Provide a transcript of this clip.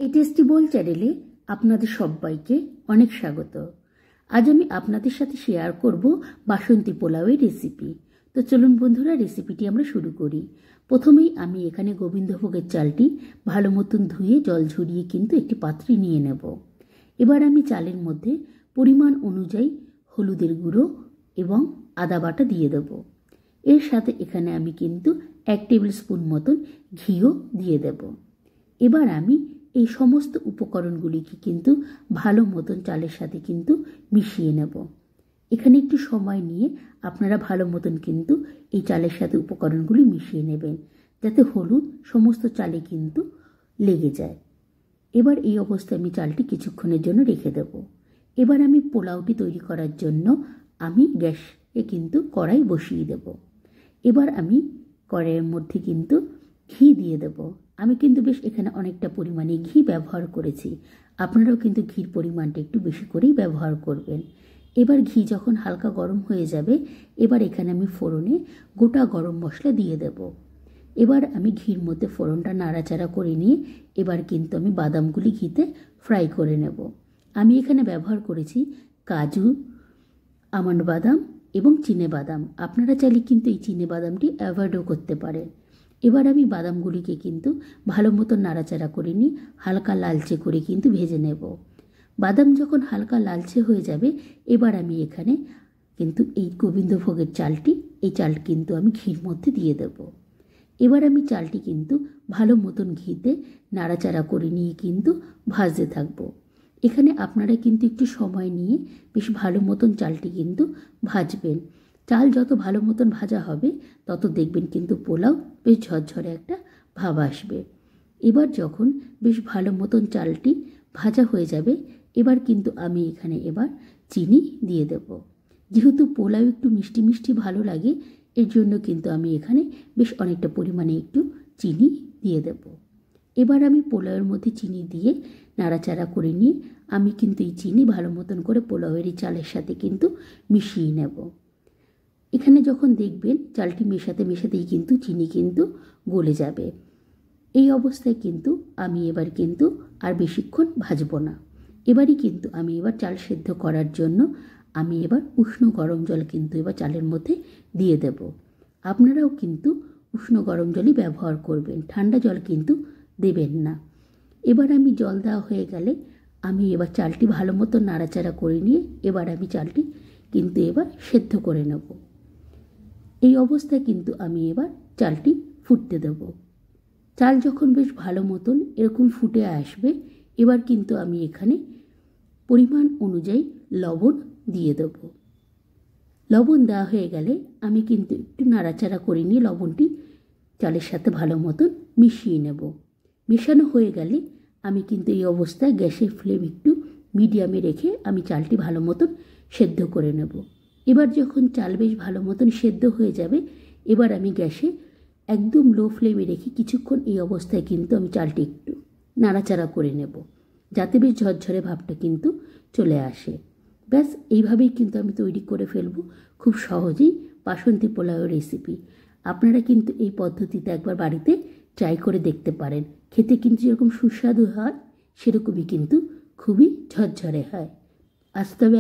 এই টেস্টি বোল চ্যানেলে আপনাদের সবাইকে অনেক স্বাগত। আজ আমি আপনাদের সাথে শেয়ার করব বাসন্তী পোলাওয়ের রেসিপি। তো চলুন বন্ধুরা, রেসিপিটি আমরা শুরু করি। প্রথমেই আমি এখানে গোবিন্দভোগের চালটি ভালো মতন ধুয়ে জল ঝরিয়ে কিন্তু একটি পাত্রে নিয়ে নেব। এবার আমি চালের মধ্যে পরিমাণ অনুযায়ী হলুদের গুঁড়ো এবং আদা বাটা দিয়ে দেব। এর সাথে এখানে আমি কিন্তু 1 টেবিল স্পুন মতন ঘিও দিয়ে দেব। এবার আমি এই সমস্ত উপকরণগুলিকে কিন্তু ভালো মতন চালের সাথে কিন্তু মিশিয়ে নেব। এখানে একটু সময় নিয়ে আপনারা ভালো মতন কিন্তু এই চালের সাথে উপকরণগুলি মিশিয়ে নেবেন, যাতে হলুদ সমস্ত চালে কিন্তু লেগে যায়। এবার এই অবস্থায় আমি চালটি কিছুক্ষণের জন্য রেখে দেব। এবার আমি পোলাওটি তৈরি করার জন্য আমি গ্যাসে কিন্তু কড়াই বসিয়ে দেব। এবার আমি কড়াইয়ের মধ্যে কিন্তু ঘি দিয়ে দেব। আমি কিন্তু বেশ এখানে অনেকটা পরিমাণে ঘি ব্যবহার করেছি, আপনারাও কিন্তু ঘির পরিমাণটা একটু বেশি করেই ব্যবহার করবেন। এবার ঘি যখন হালকা গরম হয়ে যাবে, এবার এখানে আমি ফোড়নে গোটা গরম মশলা দিয়ে দেব। এবার আমি ঘির মধ্যে ফোড়নটা নাড়াচাড়া করে নিয়ে এবার কিন্তু আমি বাদামগুলি ঘিতে ফ্রাই করে নেব। আমি এখানে ব্যবহার করেছি কাজু, আমন্ড বাদাম এবং চিনে বাদাম। আপনারা চাইলে কিন্তু এই চিনে বাদামটি অ্যাভয়েডও করতে পারেন। এবার আমি বাদামগুলিকে কিন্তু ভালো মতো নাড়াচাড়া করে নিয়ে হালকা লালচে করে কিন্তু ভেজে নেব। বাদাম যখন হালকা লালচে হয়ে যাবে, এবার আমি এখানে কিন্তু এই গোবিন্দভোগের চালটি, এই চাল কিন্তু আমি ঘির মধ্যে দিয়ে দেব। এবার আমি চালটি কিন্তু ভালো মতন ঘিতে নাড়াচাড়া করে নিয়ে কিন্তু ভাজতে থাকবো। এখানে আপনারা কিন্তু একটু সময় নিয়ে বেশ ভালো মতন চালটি কিন্তু ভাজবেন। চাল যত ভালো মতন ভাজা হবে, তত দেখবেন কিন্তু পোলাও বেশ ঝরঝরে একটা ভাব আসবে। এবার যখন বেশ ভালো মতন চালটি ভাজা হয়ে যাবে, এবার কিন্তু আমি এখানে এবার চিনি দিয়ে দেব। যেহেতু পোলাও একটু মিষ্টি মিষ্টি ভালো লাগে, এর জন্য কিন্তু আমি এখানে বেশ অনেকটা পরিমাণে একটু চিনি দিয়ে দেব। এবার আমি পোলাওয়ের মধ্যে চিনি দিয়ে নাড়াচাড়া করে নিয়ে আমি কিন্তু এই চিনি ভালো মতন করে পোলাওয়ের এই চালের সাথে কিন্তু মিশিয়ে নেব। এখানে যখন দেখবেন চালটি মেশাতে মেশাতেই কিন্তু চিনি কিন্তু গলে যাবে, এই অবস্থায় কিন্তু আমি এবার কিন্তু আর বেশিক্ষণ ভাজবো না। এবারই কিন্তু আমি এবার চাল সেদ্ধ করার জন্য আমি এবার উষ্ণ গরম জল কিন্তু এবার চালের মধ্যে দিয়ে দেব। আপনারাও কিন্তু উষ্ণ গরম জলই ব্যবহার করবেন, ঠান্ডা জল কিন্তু দেবেন না। এবার আমি জল দেওয়া হয়ে গেলে আমি এবার চালটি ভালো মতো নাড়াচাড়া করে নিয়ে এবার আমি চালটি কিন্তু এবার সেদ্ধ করে নেব। এই অবস্থায় কিন্তু আমি এবার চালটি ফুটতে দেব। চাল যখন বেশ ভালো মতন এরকম ফুটে আসবে, এবার কিন্তু আমি এখানে পরিমাণ অনুযায়ী লবণ দিয়ে দেব। লবণ দেওয়া হয়ে গেলে আমি কিন্তু একটু নাড়াচাড়া করে নিয়ে লবণটি চালের সাথে ভালো মতন মিশিয়ে নেব। মেশানো হয়ে গেলে আমি কিন্তু এই অবস্থায় গ্যাসের ফ্লেম একটু মিডিয়ামে রেখে আমি চালটি ভালো মতন সেদ্ধ করে নেব। এবার যখন চাল বেশ ভালো মতন সেদ্ধ হয়ে যাবে, এবার আমি গ্যাসে একদম লো ফ্লেমে রেখে কিছুক্ষণ এই অবস্থায় কিন্তু আমি চালটি একটু নাড়াচাড়া করে নেব, যাতে বেশ ঝরঝরে ভাবটা কিন্তু চলে আসে। ব্যাস এইভাবেই কিন্তু আমি তৈরি করে ফেলব খুব সহজেই বাসন্তী পোলাও রেসিপি। আপনারা কিন্তু এই পদ্ধতিতে একবার বাড়িতে ট্রাই করে দেখতে পারেন। খেতে কিন্তু যেরকম সুস্বাদু হয়, সেরকমই কিন্তু খুবই ঝরঝরে হয়। আজ তবে